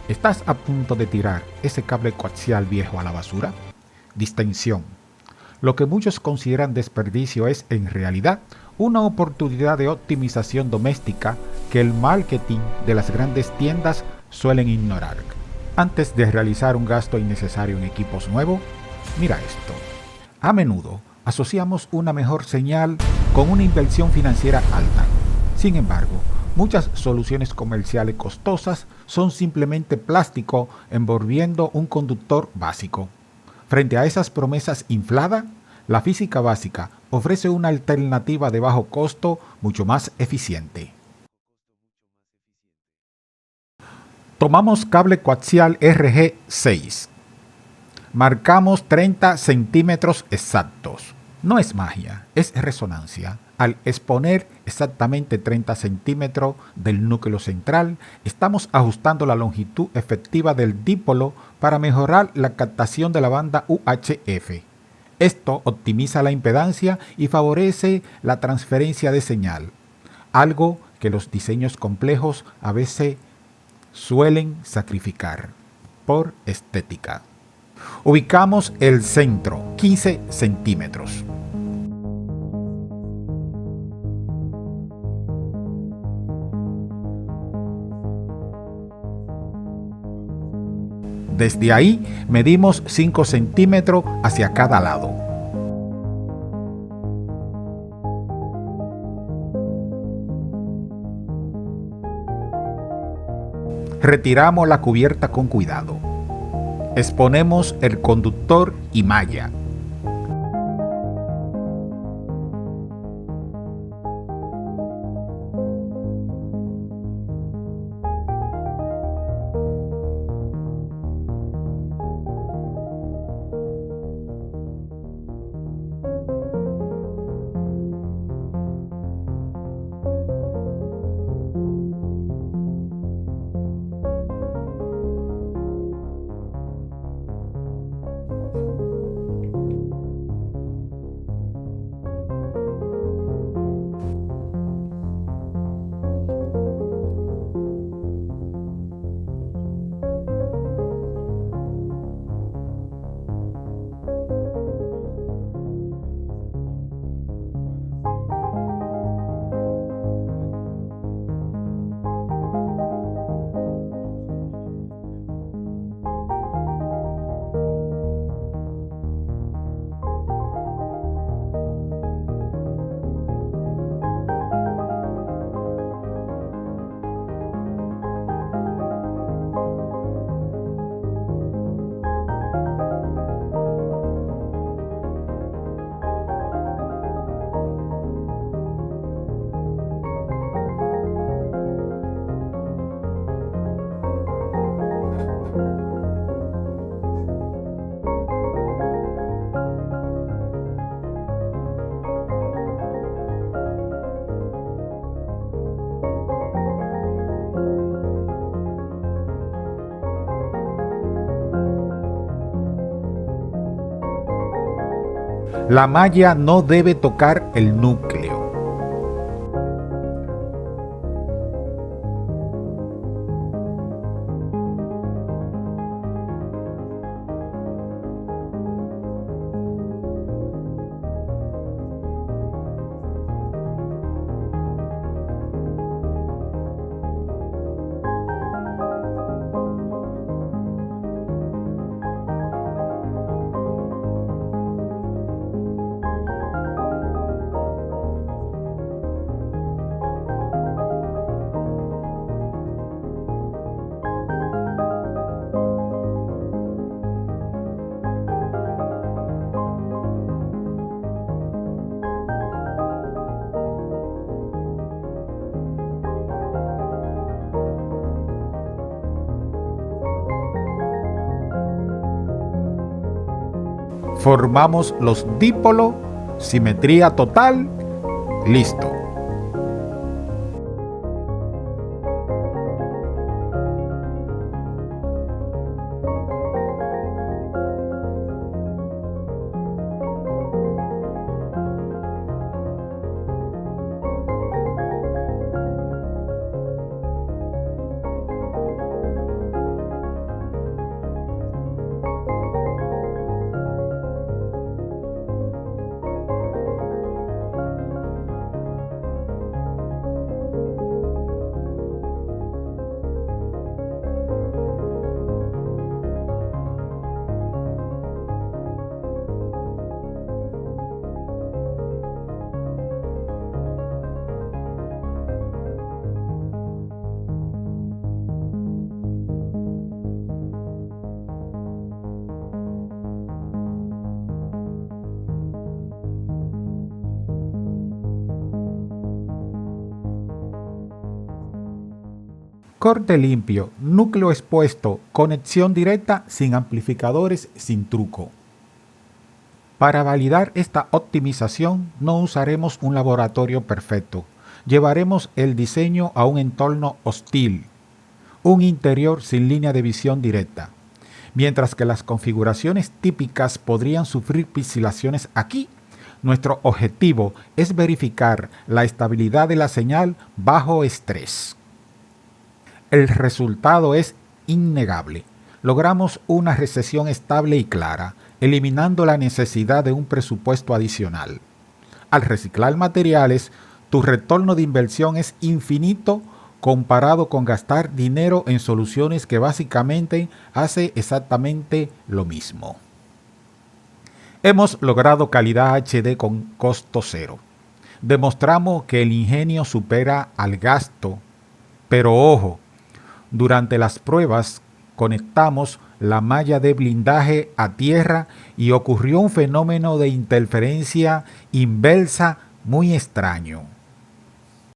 ¿Estás a punto de tirar ese cable coaxial viejo a la basura? Distensión. Lo que muchos consideran desperdicio es, en realidad, una oportunidad de optimización doméstica que el marketing de las grandes tiendas suelen ignorar. Antes de realizar un gasto innecesario en equipos nuevos, mira esto. A menudo asociamos una mejor señal con una inversión financiera alta. Sin embargo, muchas soluciones comerciales costosas son simplemente plástico envolviendo un conductor básico. Frente a esas promesas infladas, la física básica ofrece una alternativa de bajo costo mucho más eficiente. Tomamos cable coaxial RG6. Marcamos 30 centímetros exactos. No es magia, es resonancia. Al exponer exactamente 30 centímetros del núcleo central, estamos ajustando la longitud efectiva del dipolo para mejorar la captación de la banda UHF. Esto optimiza la impedancia y favorece la transferencia de señal, algo que los diseños complejos a veces suelen sacrificar por estética. Ubicamos el centro, 15 centímetros. Desde ahí medimos 5 centímetros hacia cada lado. Retiramos la cubierta con cuidado. Exponemos el conductor y malla. La malla no debe tocar el núcleo. Formamos los dípolos, simetría total, listo. Corte limpio, núcleo expuesto, conexión directa sin amplificadores, sin truco. Para validar esta optimización no usaremos un laboratorio perfecto. Llevaremos el diseño a un entorno hostil, un interior sin línea de visión directa. Mientras que las configuraciones típicas podrían sufrir pixelaciones aquí, nuestro objetivo es verificar la estabilidad de la señal bajo estrés. El resultado es innegable. Logramos una recesión estable y clara, eliminando la necesidad de un presupuesto adicional. Al reciclar materiales, tu retorno de inversión es infinito comparado con gastar dinero en soluciones que básicamente hace exactamente lo mismo. Hemos logrado calidad HD con costo cero. Demostramos que el ingenio supera al gasto, pero ojo, durante las pruebas conectamos la malla de blindaje a tierra y ocurrió un fenómeno de interferencia inversa muy extraño.